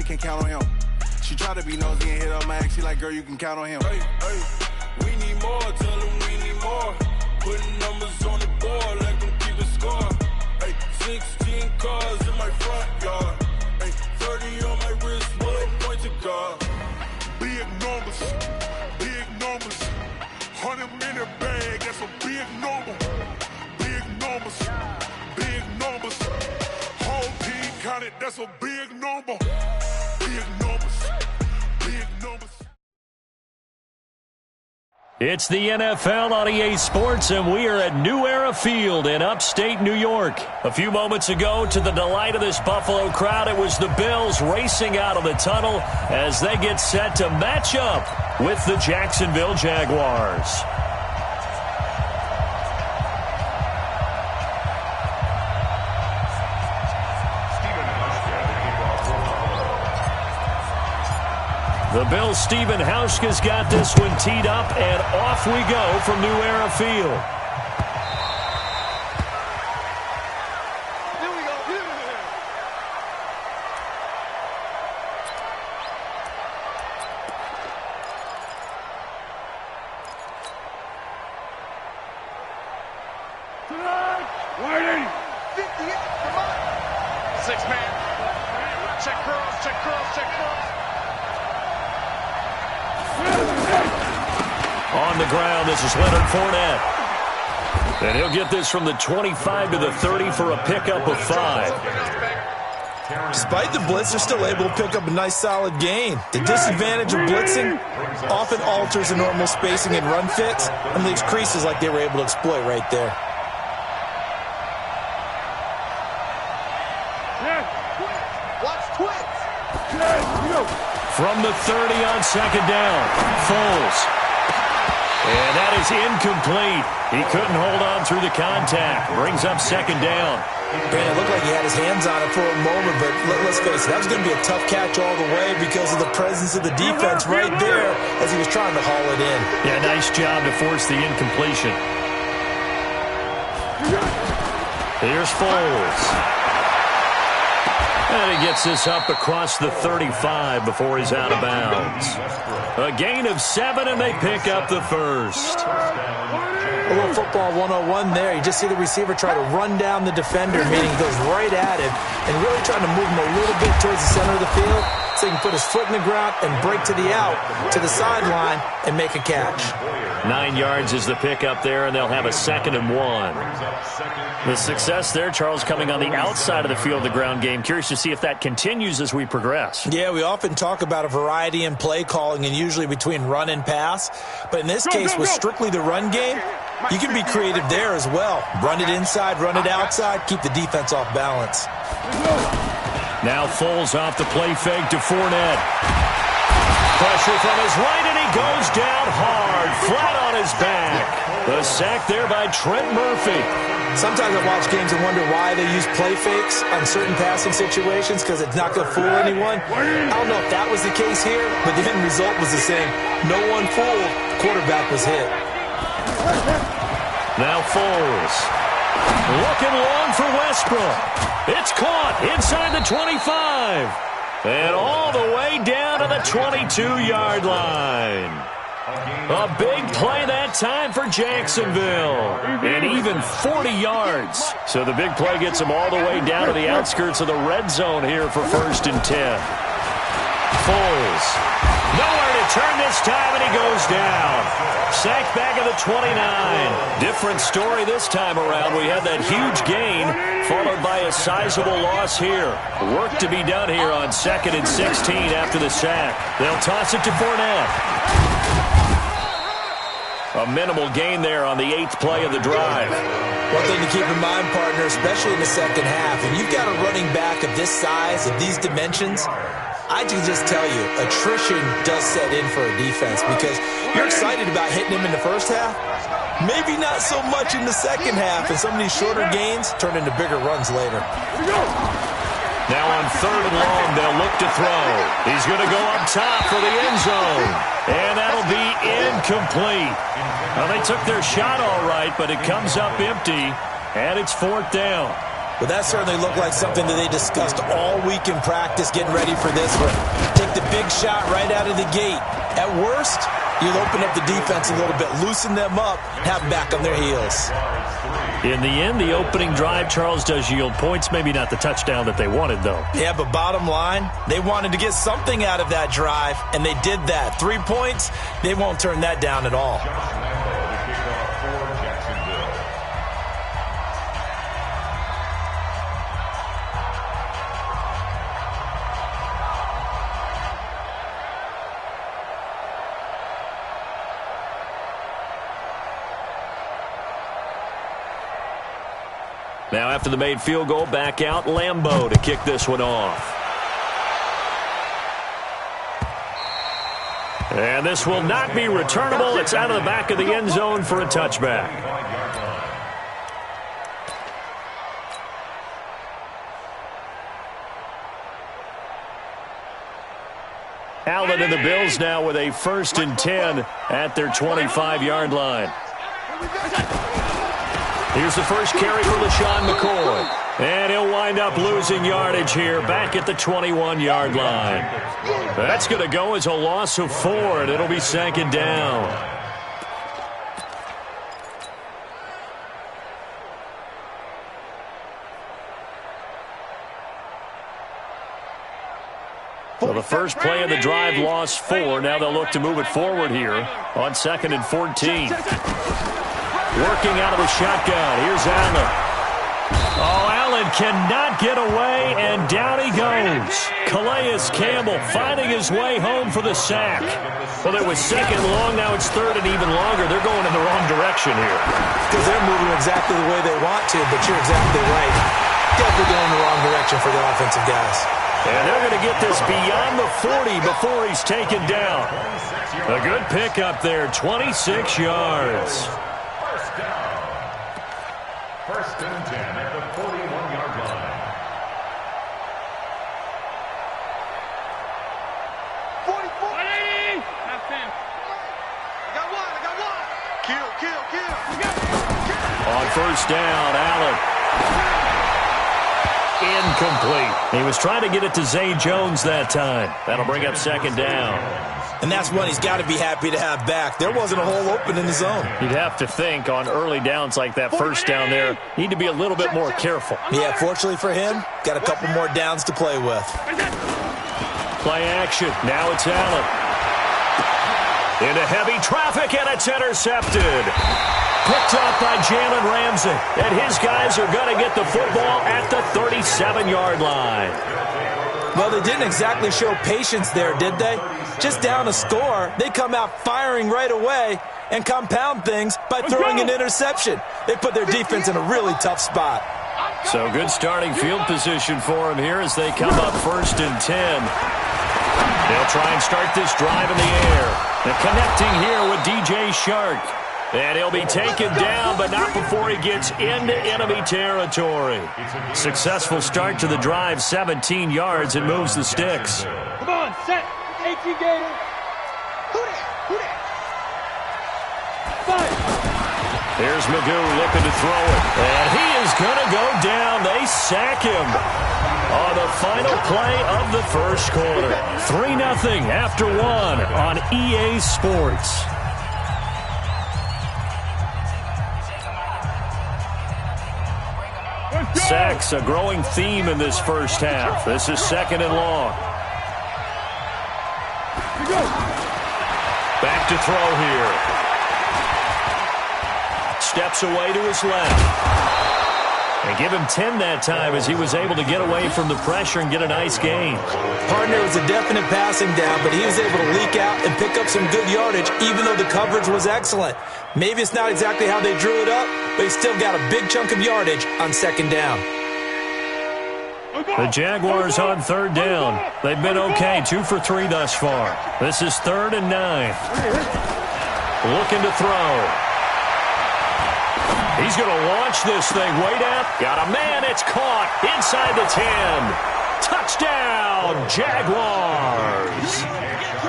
she can't count on him. She try to be nosy and hit up my ex. She like, girl, you can count on him. Hey, we need more. Tell them we need more. Putting numbers on the board, let them keep it score. Hey, 16 cars in my front yard. Hey, 30 on my wrist, one point to God. Big numbers, 100-minute bag, that's a big number. Big numbers, whole team counted, that's a big number. Big numbers. It's the NFL on EA Sports, and we are at New Era Field in upstate New York. A few moments ago, to the delight of this Buffalo crowd, it was the Bills racing out of the tunnel as they get set to match up with the Jacksonville Jaguars. The Bills' Stephen Hauschka's got this one teed up, and off we go from New Era Field. Here we go. Waiting. 58, come on. 6-man. Check cross. On the ground, this is Leonard Fournette. And he'll get this from the 25 to the 30 for a pickup of 5. Despite the blitz, they're still able to pick up a nice solid gain. The disadvantage of blitzing often alters the normal spacing and run fits and leaves creases like they were able to exploit right there. Watch twits. From the 30 on second down, Foles. And that is incomplete. He couldn't hold on through the contact. Brings up second down. Brandon, it looked like he had his hands on it for a moment, but let's face it, that was going to be a tough catch all the way because of the presence of the defense right there as he was trying to haul it in. Yeah, nice job to force the incompletion. Here's Foles. And he gets this up across the 35 before he's out of bounds. A gain of 7, and they pick up the first. A little football 101 there. You just see the receiver try to run down the defender, meaning he goes right at him, and really trying to move him a little bit towards the center of the field so he can put his foot in the ground and break to the out, to the sideline, and make a catch. 9 yards is the pickup there, and they'll have a 2nd and 1. The success there, Charles, coming on the outside of the field, the ground game. Curious to see if that continues as we progress. Yeah, we often talk about a variety in play calling and usually between run and pass. But in this case, with strictly the run game, you can be creative there as well. Run it inside, run it outside, keep the defense off balance. Now Foles off the play fake to Fournette. Pressure from his right, and he goes down hard, flat on his back. The sack there by Trent Murphy. Sometimes I watch games and wonder why they use play fakes on certain passing situations because it's not going to fool anyone. I don't know if that was the case here, but the end result was the same. No one fooled. Quarterback was hit. Now Foles. Looking long for Westbrook. It's caught inside the 25. And all the way down to the 22-yard line. A big play that time for Jacksonville. And even 40 yards. So the big play gets them all the way down to the outskirts of the red zone here for 1st and 10. Foles. Nowhere to turn this time, and he goes down. Sacked back at the 29. Different story this time around. We had that huge gain, followed by a sizable loss here. Work to be done here on 2nd and 16 after the sack. They'll toss it to Fournette. A minimal gain there on the 8th play of the drive. One thing to keep in mind, partner, especially in the second half, if you've got a running back of this size, of these dimensions, I can just tell you, attrition does set in for a defense because you're excited about hitting him in the first half. Maybe not so much in the second half, and some of these shorter gains turn into bigger runs later. Now on 3rd and long, they'll look to throw. He's going to go up top for the end zone. And that'll be incomplete. Well, they took their shot all right, but it comes up empty, and it's 4th down. Well, that certainly looked like something that they discussed all week in practice, getting ready for this one. Take the big shot right out of the gate. At worst, you'll open up the defense a little bit, loosen them up, have them back on their heels. In the end, the opening drive, Charles, does yield points. Maybe not the touchdown that they wanted, though. Yeah, but bottom line, they wanted to get something out of that drive, and they did that. 3 points, they won't turn that down at all. Now after the made field goal, back out Lambeau to kick this one off. And this will not be returnable. It's out of the back of the end zone for a touchback. Allen and the Bills now with a 1st and 10 at their 25-yard line. Here's the first carry for LaShawn McCoy. And he'll wind up losing yardage here back at the 21-yard line. That's going to go as a loss of 4, and it'll be 2nd down. So the first play of the drive lost 4. Now they'll look to move it forward here on 2nd and 14. Working out of the shotgun. Here's Allen. Oh, Allen cannot get away, and down he goes. Calais Campbell finding his way home for the sack. Well, it was 2nd long. Now it's 3rd and even longer. They're going in the wrong direction here. Because they're moving exactly the way they want to, but you're exactly right. Definitely going in the wrong direction for the offensive guys. And they're going to get this beyond the 40 before he's taken down. A good pickup there, 26 yards. First and 10 at the 41-yard line. 44. That's 10. I got one. Kill. On 1st down, Allen. Incomplete. He was trying to get it to Zay Jones that time. That'll bring up 2nd down. And that's one he's got to be happy to have back. There wasn't a hole open in the zone. You'd have to think on early downs like that 1st down there, need to be a little bit more careful. Yeah, fortunately for him, got a couple more downs to play with. Play action. Now it's Allen. Into heavy traffic, and it's intercepted. Picked up by Jalen Ramsey. And his guys are going to get the football at the 37-yard line. Well, they didn't exactly show patience there, did they? Just down a score, they come out firing right away and compound things by throwing an interception. They put their defense in a really tough spot. So good starting field position for them here as they come up 1st and 10. They'll try and start this drive in the air. They're connecting here with DJ Shark. And he'll be taken down, but not before he gets into enemy territory. Successful start to the drive, 17 yards, and moves the sticks. Come on, set. 18 Gator. Who that? Five. Here's Magoo looking to throw it. And he is going to go down. They sack him on the final play of the 1st quarter. 3-0 after 1 on EA Sports. Sacks, a growing theme in this 1st half. This is 2nd and long. Back to throw here. Steps away to his left. And give him 10 that time as he was able to get away from the pressure and get a nice gain. Partner was a definite passing down, but he was able to leak out and pick up some good yardage, even though the coverage was excellent. Maybe it's not exactly how they drew it up, but he still got a big chunk of yardage on 2nd down. The Jaguars on 3rd down. They've been okay, 2 for 3 thus far. This is 3rd and 9. Looking to throw. He's going to launch this thing way down. Got a man. It's caught inside the 10. Touchdown, Jaguars.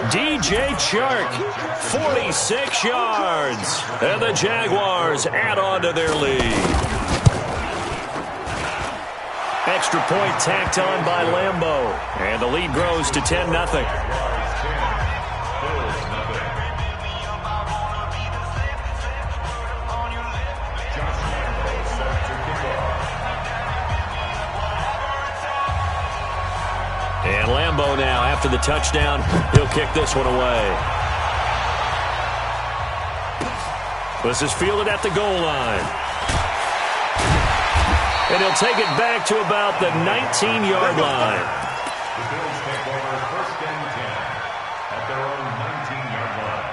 DJ Chark, 46 yards. And the Jaguars add on to their lead. Extra point tacked on by Lambeau. And the lead grows to 10-0. And Lambeau now, after the touchdown, he'll kick this one away. This is fielded at the goal line. And he'll take it back to about the 19-yard line. The Bills take over 1st and 10 at their own 19-yard line.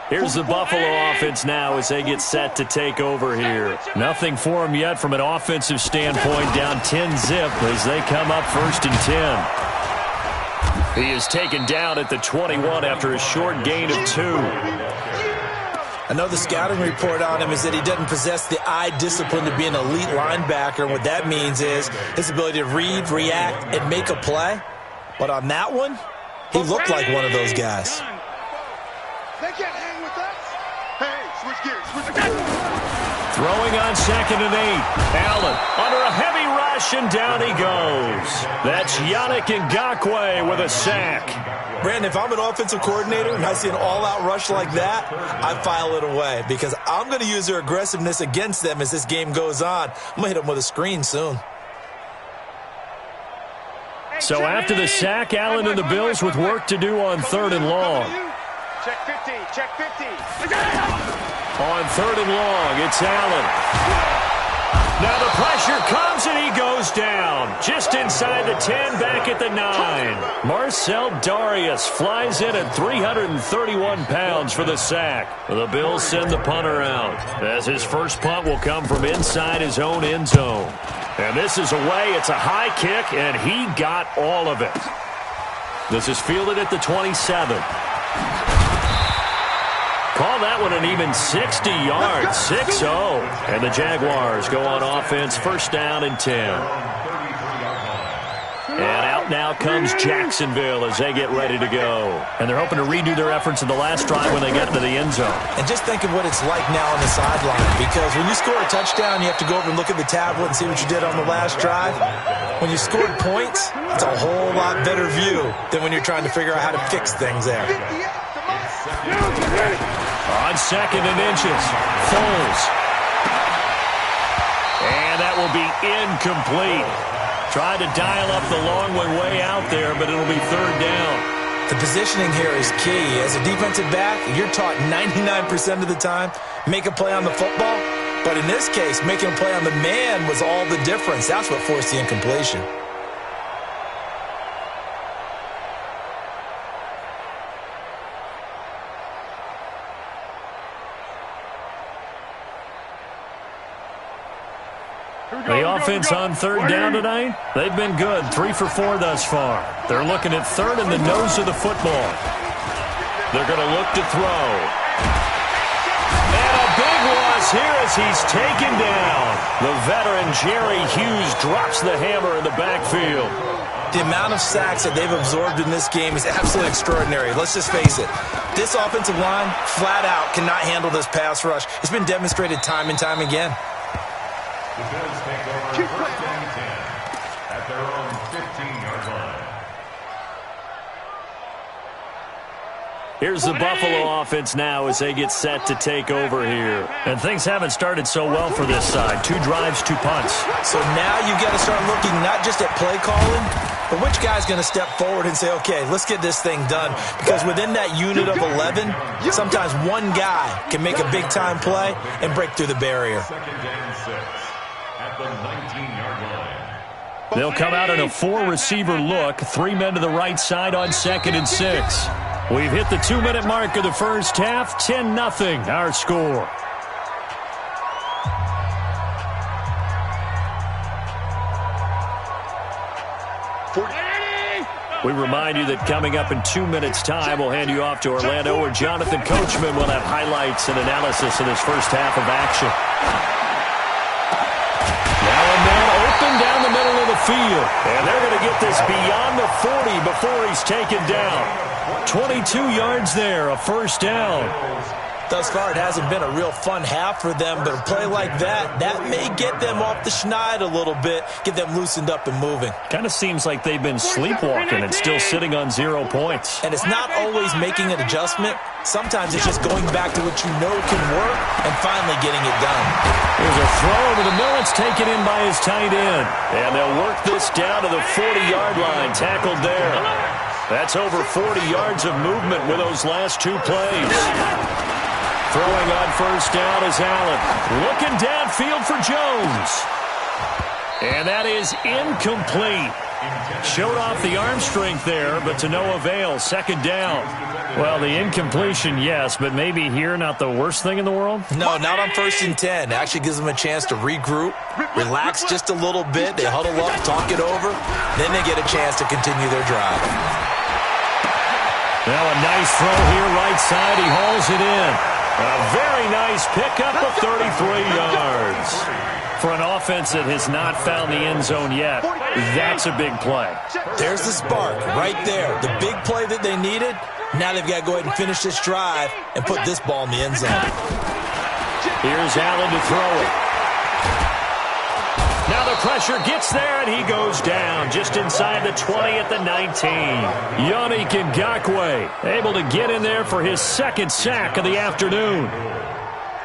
Here's the Buffalo offense now as they get set to take over here. Nothing for them yet from an offensive standpoint, down 10-zip as they come up 1st and 10. He is taken down at the 21 after a short gain of 2. I know the scouting report on him is that he doesn't possess the eye discipline to be an elite linebacker. And what that means is his ability to read, react, and make a play. But on that one, he looked like one of those guys. They can't hang with us. Hey, switch gears, switch gears. Throwing on 2nd and 8. Allen under a heavy rush, and down he goes. That's Yannick Ngakoue with a sack. Brandon, if I'm an offensive coordinator and I see an all-out rush like that, I file it away because I'm going to use their aggressiveness against them as this game goes on. I'm going to hit them with a screen soon. So after the sack, Allen and the Bills with work to do on 3rd and long. Check 50, check 50. On 3rd and long, it's Allen. Now the pressure comes and he goes down. Just inside the 10, back at the 9. Marcel Darius flies in at 331 pounds for the sack. The Bills send the punter out, as his first punt will come from inside his own end zone. And this is away. It's a high kick, and he got all of it. This is fielded at the 27. Call that one an even 60 yards, 6-0. And the Jaguars go on offense, 1st down and 10. And out now comes Jacksonville as they get ready to go. And they're hoping to redo their efforts in the last drive when they get into the end zone. And just think of what it's like now on the sideline, because when you score a touchdown, you have to go over and look at the tablet and see what you did on the last drive. When you scored points, it's a whole lot better view than when you're trying to figure out how to fix things there. On 2nd and inches, Foles. And that will be incomplete. Tried to dial up the long one way out there, but it'll be 3rd down. The positioning here is key. As a defensive back, you're taught 99% of the time, make a play on the football. But in this case, making a play on the man was all the difference. That's what forced the incompletion. The offense on 3rd down tonight, they've been good. 3 for 4 thus far. They're looking at 3rd in the nose of the football. They're going to look to throw. And a big loss here as he's taken down. The veteran Jerry Hughes drops the hammer in the backfield. The amount of sacks that they've absorbed in this game is absolutely extraordinary. Let's just face it. This offensive line, flat out, cannot handle this pass rush. It's been demonstrated time and time again. The Bills take over 1st and 10 at their own 15-yard line. Here's the Buffalo offense now as they get set to take over here. And things haven't started so well for this side. 2 drives, 2 punts. So now you've got to start looking not just at play calling, but which guy's going to step forward and say, okay, let's get this thing done. Because within that unit of 11, sometimes one guy can make a big-time play and break through the barrier. 2nd and 6 at the 19-yard line. They'll come out in a 4-receiver look. 3 men to the right side on 2nd and 6. We've hit the 2-minute mark of the first half. 10-0 our score. We remind you that coming up in 2 minutes' time, we'll hand you off to Orlando, where Jonathan Coachman will have highlights and analysis of this first half of action. Now a man open down the middle of the field. And they're going to get this beyond the 40 before he's taken down. 22 yards there, a first down. Thus far, it hasn't been a real fun half for them, but a play like that may get them off the schneid a little bit, get them loosened up and moving. Kind of seems like they've been sleepwalking and still sitting on 0 points. And it's not always making an adjustment. Sometimes it's just going back to what you know can work and finally getting it done. Here's a throw over the middle. It's taken in by his tight end. And they'll work this down to the 40-yard line, tackled there. That's over 40 yards of movement with those last 2 plays. Throwing on first down is Allen. Looking downfield for Jones. And that is incomplete. Showed off the arm strength there, but to no avail. Second down. Well, the incompletion, yes, but maybe here not the worst thing in the world? No, not on 1st and 10. It actually gives them a chance to regroup, relax just a little bit. They huddle up, talk it over. Then they get a chance to continue their drive. Now a nice throw here, right side. He hauls it in. A very nice pickup of 33 yards. For an offense that has not found the end zone yet, that's a big play. There's the spark right there. The big play that they needed. Now they've got to go ahead and finish this drive and put this ball in the end zone. Here's Allen to throw it. Now the pressure gets there, and he goes down just inside the 20 at the 19. Yannick Ngakoue able to get in there for his 2nd sack of the afternoon.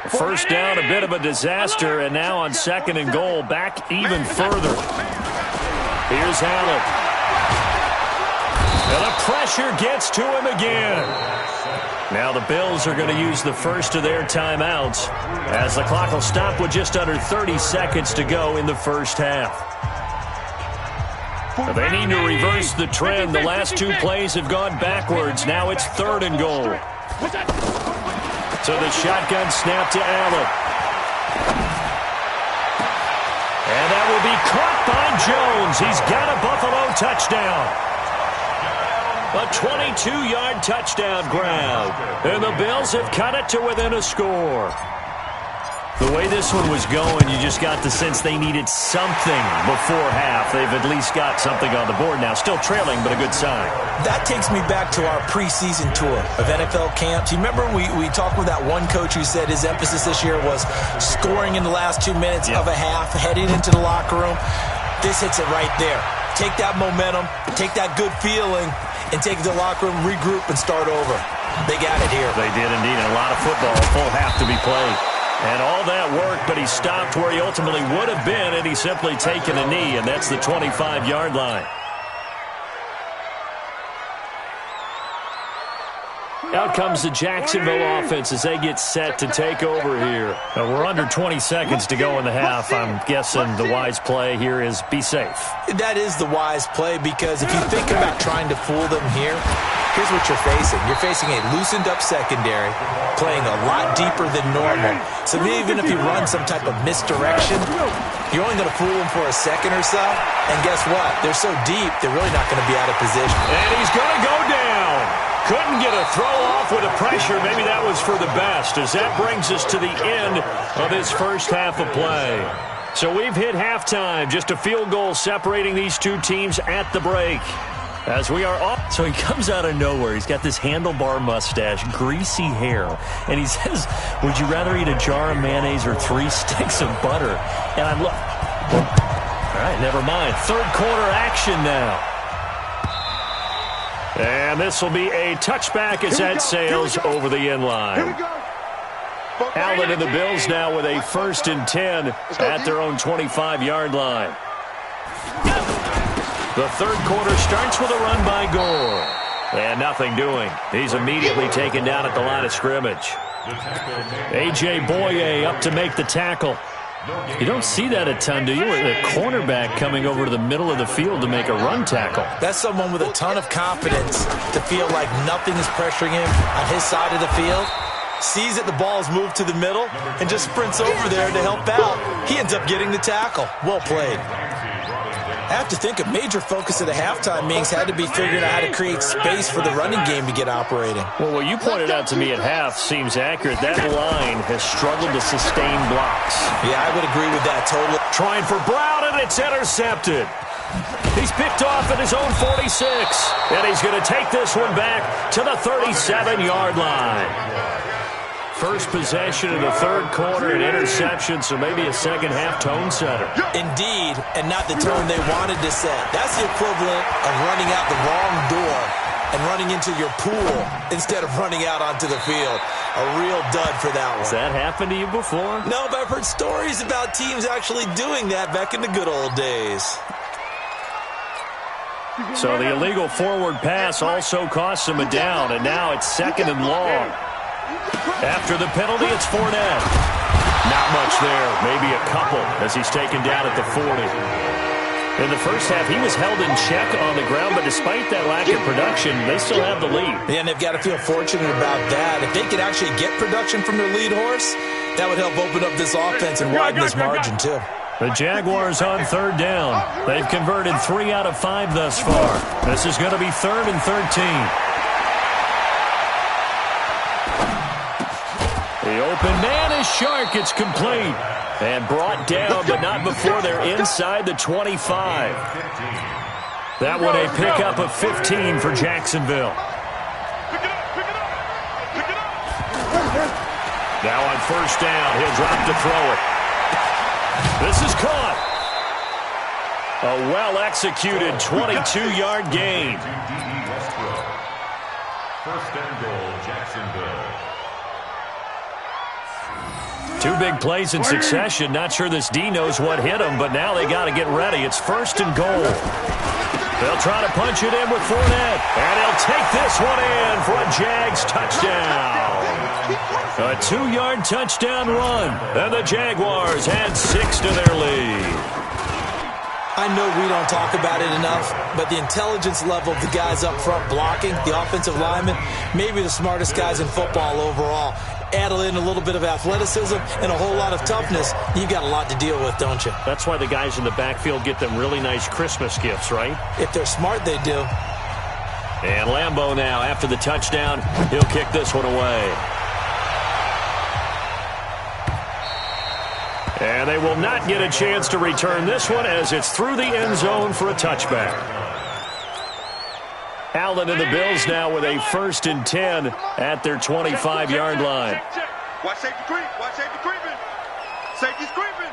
First down, a bit of a disaster, and now on 2nd and goal, back even further. Here's Allen. And the pressure gets to him again. Now the Bills are going to use the first of their timeouts as the clock will stop with just under 30 seconds to go in the first half. They need to reverse the trend. The last 2 plays have gone backwards. Now it's 3rd and goal. So the shotgun snap to Allen. And that will be caught by Jones. He's got a Buffalo touchdown. A 22-yard touchdown grab. And the Bills have cut it to within a score. The way this one was going, you just got the sense they needed something before half. They've at least got something on the board now. Still trailing, but a good sign. That takes me back to our preseason tour of NFL camps. You remember we talked with that one coach who said his emphasis this year was scoring in the last 2 minutes of a half, heading into the locker room. This hits it right there. Take that momentum, take that good feeling, and take it to the locker room, regroup, and start over. They got it here. They did indeed. And a lot of football, a full half to be played. And all that worked, but he stopped where he ultimately would have been, and he's simply taken a knee, and that's the 25-yard line. Out comes the Jacksonville offense as they get set to take over here. Now, we're under 20 seconds to go in the half. I'm guessing the wise play here is be safe. That is the wise play, because if you think about trying to fool them here, here's what you're facing. You're facing a loosened-up secondary, playing a lot deeper than normal. So even if you run some type of misdirection, you're only going to fool them for a second or so. And guess what? They're so deep, they're really not going to be out of position. And he's going to go down. Couldn't get a throw off with the pressure. Maybe that was for the best, as that brings us to the end of this first half of play. So we've hit halftime. Just a field goal separating these 2 teams at the break. As we are off. So he comes out of nowhere. He's got this handlebar mustache, greasy hair, and he says, would you rather eat a jar of mayonnaise or 3 sticks of butter? And I'm like, all right, never mind. 3rd quarter action now. And this will be a touchback as that sails over the end line. Allen and the Bills now with a 1st and 10 at their own 25-yard line. The 3rd quarter starts with a run by Gore. And nothing doing. He's immediately taken down at the line of scrimmage. A.J. Boye up to make the tackle. You don't see that a ton, do you? A cornerback coming over to the middle of the field to make a run tackle. That's someone with a ton of confidence to feel like nothing is pressuring him on his side of the field. Sees that the ball is moved to the middle and just sprints over there to help out. He ends up getting the tackle. Well played. I have to think a major focus of the halftime meetings had to be figuring out how to create space for the running game to get operating. Well, what you pointed out to me at half seems accurate. That line has struggled to sustain blocks. Yeah, I would agree with that totally. Trying for Brown, and it's intercepted. He's picked off at his own 46, and he's going to take this one back to the 37-yard line. First possession in the third quarter, an interception, so maybe a second-half tone setter. Indeed, and not the tone they wanted to set. That's the equivalent of running out the wrong door and running into your pool instead of running out onto the field. A real dud for that one. Has that happened to you before? No, but I've heard stories about teams actually doing that back in the good old days. So the illegal forward pass also costs him a down, and now it's second and long. After the penalty, it's Fournette. Not much there, maybe a couple, as he's taken down at the 40. In the first half, he was held in check on the ground, but despite that lack of production, they still have the lead. Yeah, and they've got to feel fortunate about that. If they could actually get production from their lead horse, that would help open up this offense and widen this margin, too. The Jaguars on third down. They've converted 3 out of 5 thus far. This is going to be 3rd and 13. The open man is Shark. It's complete. And brought down, but not before they're inside the 25. That one a pickup of 15 for Jacksonville. Now on first down, he'll drop to throw it. This is caught. A well-executed 22-yard gain. First and goal, Jacksonville. 2 big plays in succession. Not sure this D knows what hit him, but now they got to get ready. It's first and goal. They'll try to punch it in with Fournette, and he'll take this one in for a Jags touchdown. A 2-yard touchdown run, and the Jaguars add 6 to their lead. I know we don't talk about it enough, but the intelligence level of the guys up front blocking, the offensive linemen, maybe the smartest guys in football overall. Add in a little bit of athleticism and a whole lot of toughness, you've got a lot to deal with, don't you? That's why the guys in the backfield get them really nice Christmas gifts, right? If they're smart, they do. And Lambeau now, after the touchdown, he'll kick this one away. And they will not get a chance to return this one as it's through the end zone for a touchback. Allen and the Bills now with a 1st and 10 at their 25-yard line. Watch safety creep. Watch safety creeping. Safety's creeping.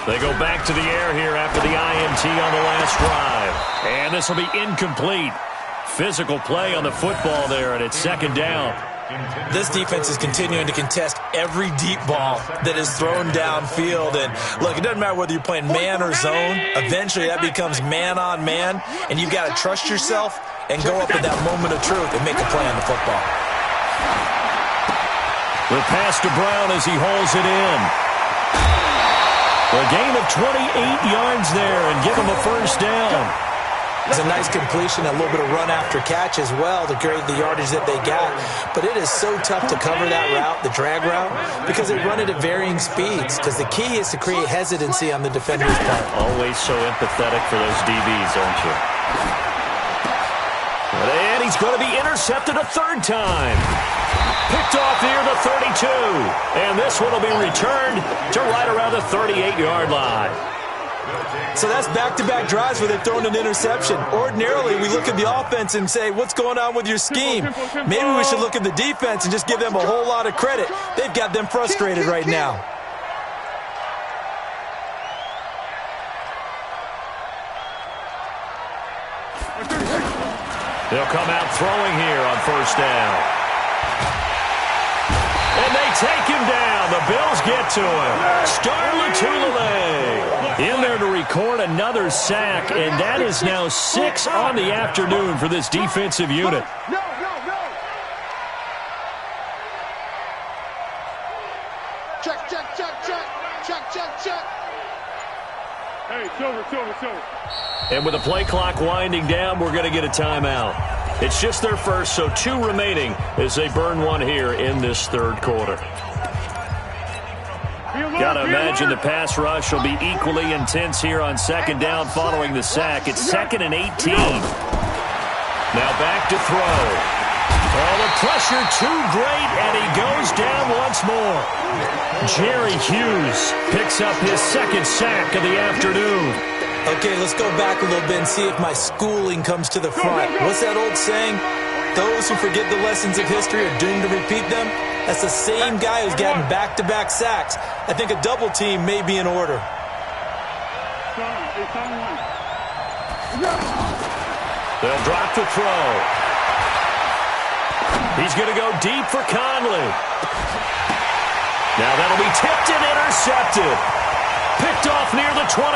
They go back to the air here after the INT on the last drive. And this will be incomplete. Physical play on the football there, and it's second down. This defense is continuing to contest every deep ball that is thrown downfield. And, look, it doesn't matter whether you're playing man or zone. Eventually, that becomes man-on-man, and you've got to trust yourself and go up at that moment of truth and make a play on the football. The pass to Brown as he holds it in. A gain of 28 yards there and give him a first down. It's a nice completion, a little bit of run after catch as well to create the yardage that they got. But it is so tough to cover that route, the drag route, because they run it at varying speeds. Because the key is to create hesitancy on the defender's part. Always so empathetic for those DBs, aren't you? And he's going to be intercepted a 3rd time. Picked off near the 32. And this one will be returned to right around the 38-yard line. So that's back-to-back drives where they've thrown an interception. Ordinarily, we look at the offense and say, what's going on with your scheme? Maybe we should look at the defense and just give them a whole lot of credit. They've got them frustrated right now. They'll come out throwing here on first down. And they take him down. The Bills get to him. Star Lotulelei in there to record another sack, and that is now 6 on the afternoon for this defensive unit. No. Check. Hey, Silver. And with the play clock winding down, we're going to get a timeout. It's just their first, so 2 remaining as they burn one here in this third quarter. Got to imagine the pass rush will be equally intense here on second down following the sack. It's 2nd and 18. Now back to throw. Oh, the pressure too great, and he goes down once more. Jerry Hughes picks up his second sack of the afternoon. Okay, let's go back a little bit and see if my schooling comes to the front. What's that old saying? Those who forget the lessons of history are doomed to repeat them. That's the same guy who's gotten back-to-back sacks. I think a double team may be in order. They'll drop the throw. He's going to go deep for Conley. Now that'll be tipped and intercepted. Picked off near the 26.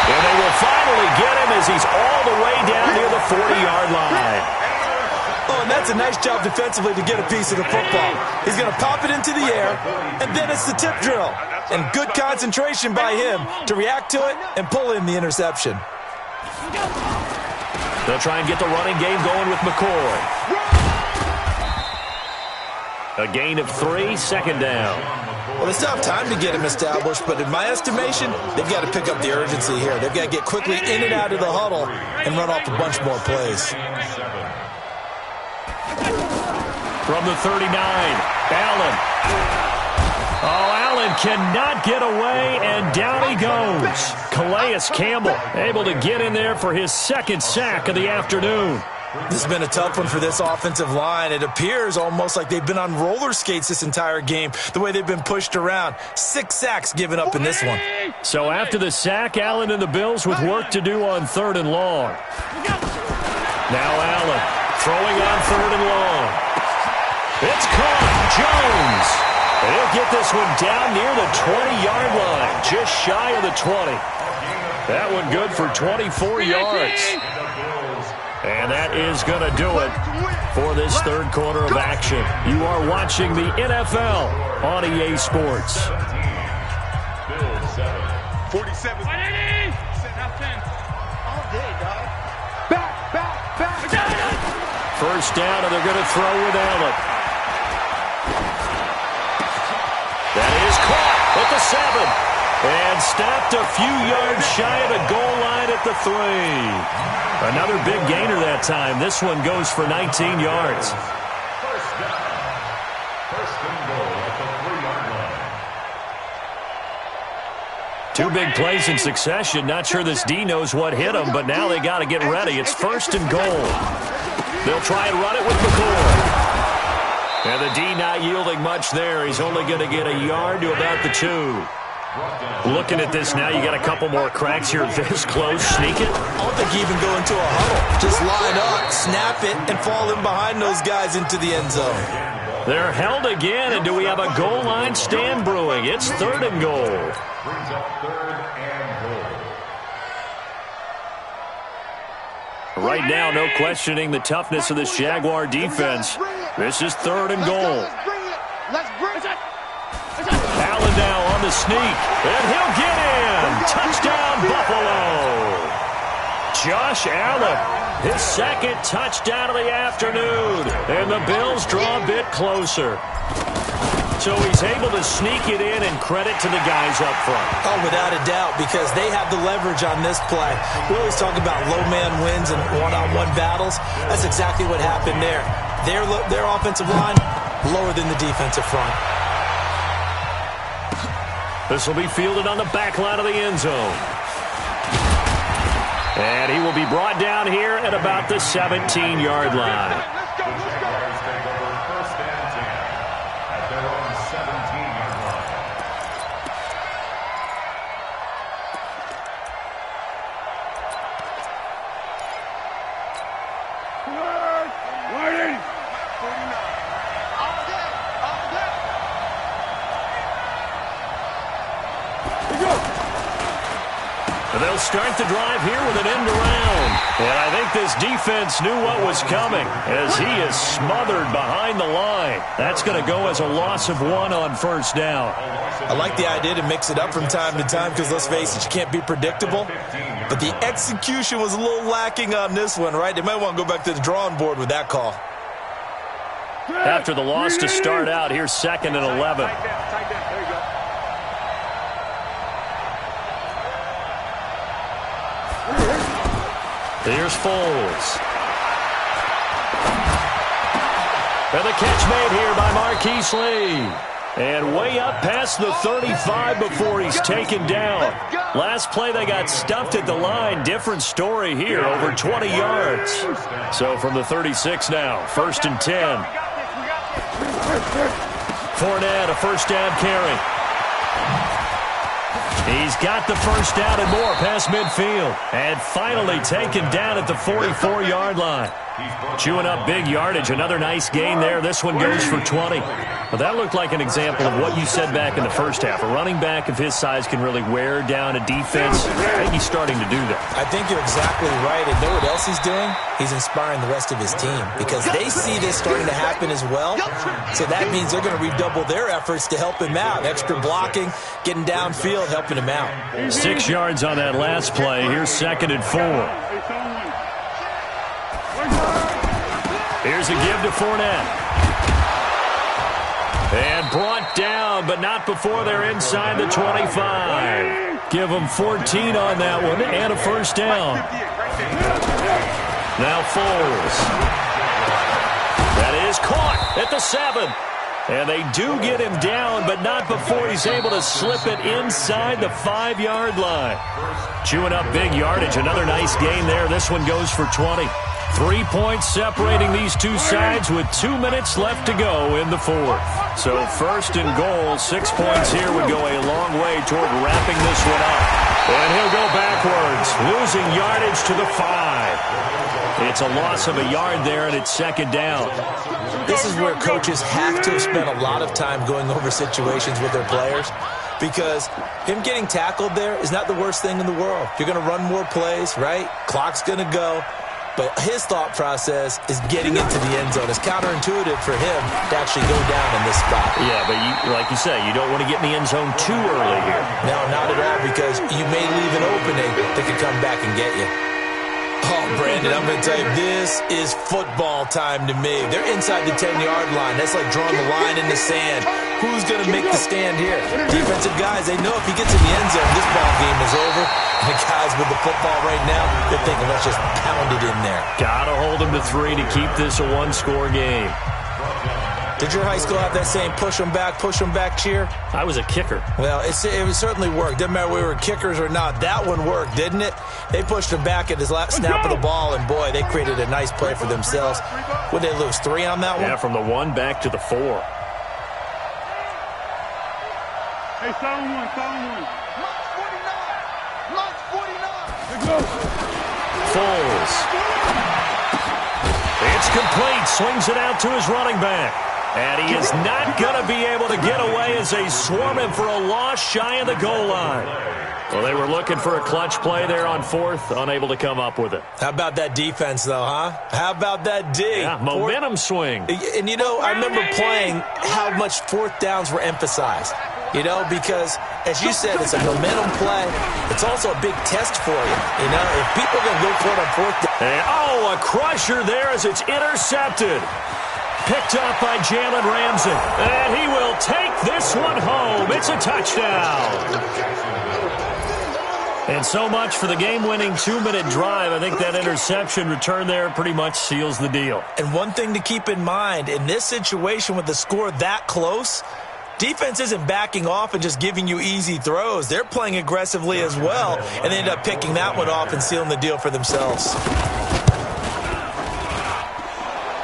And they will finally get him as he's all the way down near the 40-yard line. Oh, and that's a nice job defensively to get a piece of the football. He's going to pop it into the air, and then it's the tip drill. And good concentration by him to react to it and pull in the interception. They'll try and get the running game going with McCoy. A gain of 3, second down. Well, they still have time to get him established, but in my estimation, they've got to pick up the urgency here. They've got to get quickly in and out of the huddle and run off a bunch more plays. From the 39, Allen. Oh, Allen cannot get away, and down he goes. Calais Campbell able to get in there for his second sack of the afternoon. This has been a tough one for this offensive line. It appears almost like they've been on roller skates this entire game, the way they've been pushed around. 6 sacks given up in this one. So after the sack, Allen and the Bills with work to do on 3rd and long. Now Allen throwing on 3rd and long. It's caught. Jones. And he'll get this one down near the 20-yard line, just shy of the 20. That one good for 24 yards. And that is going to do it for this third quarter of action. You are watching the NFL on EA Sports. 47. All day, dog. Back. First down, and they're going to throw with Allen. That is caught at the 7. And stopped a few yards shy of the goal line at the 3. Another big gainer that time. This one goes for 19 yards. First down. First and goal at the 3-yard line. 2 big plays in succession. Not sure this D knows what hit him, but now they got to get ready. It's first and goal. They'll try and run it with McCoy. And the D not yielding much there. He's only going to get a yard to about the 2. Looking at this now, you got a couple more cracks here this close. Sneak it. I don't think you even go into a huddle. Just line up, snap it, and fall in behind those guys into the end zone. They're held again, and do we have a goal line stand brewing? It's 3rd and goal. Brings up 3rd and goal. Right now, no questioning the toughness of this Jaguar defense. This is 3rd and goal. Let's bring it. Allen now on the sneak, and he'll get in. Touchdown, Buffalo. Josh Allen, his second touchdown of the afternoon, and the Bills draw a bit closer. So he's able to sneak it in, and credit to the guys up front. Oh, without a doubt, because they have the leverage on this play. We always talk about low man wins and one-on-one battles. That's exactly what happened there. Their offensive line lower than the defensive front. This will be fielded on the back line of the end zone. And he will be brought down here at about the 17-yard line. The Jaguars take over 1st and 10 at their own 17-yard line. Waiting. 49. All day. And they'll start the drive here with an end around. And I think this defense knew what was coming as he is smothered behind the line. That's going to go as a loss of 1 on first down. I like the idea to mix it up from time to time because, let's face it, you can't be predictable. But the execution was a little lacking on this one, right? They might want to go back to the drawing board with that call. After the loss to start out, here's 2nd and 11. Here's Foles. And the catch made here by Marquise Lee. And way up past the 35 before he's taken down. Last play they got stuffed at the line. Different story here, over 20 yards. So from the 36 now, 1st and 10. Fournette, a first down carry. He's got the first down and more past midfield. And finally taken down at the 44-yard line. Chewing up big yardage. Another nice gain there. This one goes for 20. Well, that looked like an example of what you said back in the first half. A running back of his size can really wear down a defense. I think he's starting to do that. I think you're exactly right. And know what else he's doing? He's inspiring the rest of his team because they see this starting to happen as well. So that means they're going to redouble their efforts to help him out. Extra blocking, getting downfield, helping him out. 6 yards on that last play. Here's 2nd and 4. Here's a give to Fournette. And brought down, but not before they're inside the 25. Give them 14 on that one and a first down. Now Foles. That is caught at the 7. And they do get him down, but not before he's able to slip it inside the 5-yard line. Chewing up big yardage. Another nice gain there. This one goes for 20. 3 points separating these two sides with 2 minutes left to go in the 4th. So 1st and goal, 6 points here would go a long way toward wrapping this one up. And he'll go backwards, losing yardage to the 5. It's a loss of a yard there, and it's 2nd down. This is where coaches have to have spent a lot of time going over situations with their players because him getting tackled there is not the worst thing in the world. You're going to run more plays, right? Clock's going to go. But his thought process is getting into the end zone. It's counterintuitive for him to actually go down in this spot. Yeah, but like you say, you don't want to get in the end zone too early here. No, not at all, because you may leave an opening that can come back and get you. Oh, Brandon, I'm going to tell you, this is football time to me. They're inside the 10-yard line. That's like drawing the line in the sand. Who's going to make the stand here? Defensive guys, they know if he gets in the end zone, this ball game is over. And the guys with the football right now, they're thinking, let's just pound it in there. Got to hold them to 3 to keep this a one-score game. Did your high school have that saying, push them back cheer? I was a kicker. Well, it certainly worked. Didn't matter whether we were kickers or not. That one worked, didn't it? They pushed him back at his last snap of the ball, and boy, they created a nice play for themselves. Would they lose 3 on that one? Yeah, from the 1 back to the 4. Hey, sound one. Launch 49. Let's go. Foles. It's complete. Swings it out to his running back. And he is not going to be able to get away as they swarm him for a loss shy of the goal line. Well, they were looking for a clutch play there on 4th, unable to come up with it. How about that defense, though, huh? How about that D? Yeah, momentum swing. And, you know, I remember playing how much 4th downs were emphasized. You know, because, as you said, it's a momentum play. It's also a big test for you. You know, if people are going to go for it on 4th down. And, a crusher there as it's intercepted. Picked up by Jalen Ramsey. And he will take this one home. It's a touchdown. And so much for the game-winning 2-minute drive. I think that interception return there pretty much seals the deal. And one thing to keep in mind, in this situation with the score that close, defense isn't backing off and just giving you easy throws. They're playing aggressively as well, and they end up picking that one off and sealing the deal for themselves.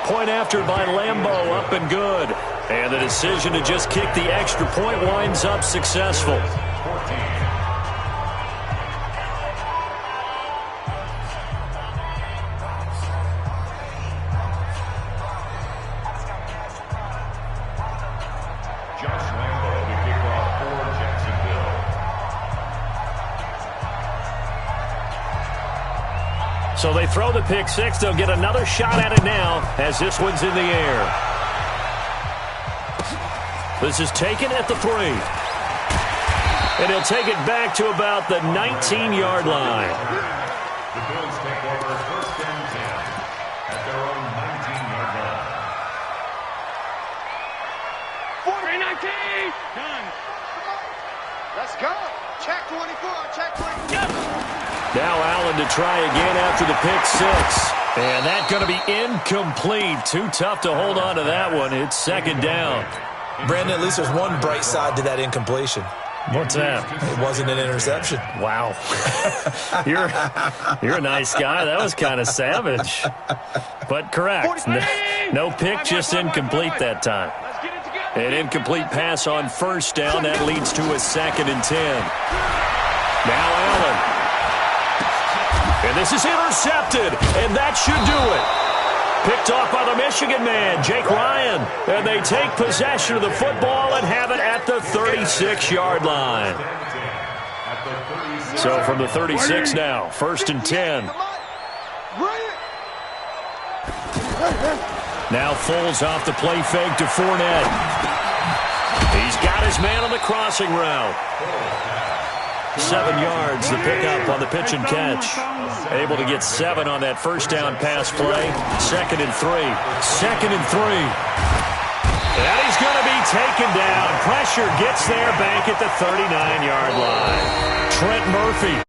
Point after by Lambeau, up and good. And the decision to just kick the extra point winds up successful. So they throw the pick 6. They'll get another shot at it now as this one's in the air. This is taken at the 3. And he'll take it back to about the 19-yard line. The Bills take over 1st and 10 at their own 19-yard line. 19. Done. Let's go. Check 24. Check 24. Now Allen to try again after the pick 6. And that's going to be incomplete. Too tough to hold on to that one. It's second down. Brandon, at least there's one bright side to that incompletion. What's that? It wasn't an interception. Wow. You're a nice guy. That was kind of savage. But correct. No pick, just incomplete that time. An incomplete pass on first down. That leads to a 2nd and 10. Now Allen. And this is intercepted. And that should do it. Picked off by the Michigan man, Jake Ryan. And they take possession of the football and have it at the 36-yard line. So from the 36 now, 1st and 10. Now Foles off the play fake to Fournette. He's got his man on the crossing route. 7 yards, the pickup on the pitch and catch. Able to get 7 on that first down pass play. 2nd and 3. 2nd and 3. And he's going to be taken down. Pressure gets there back at the 39-yard line. Trent Murphy.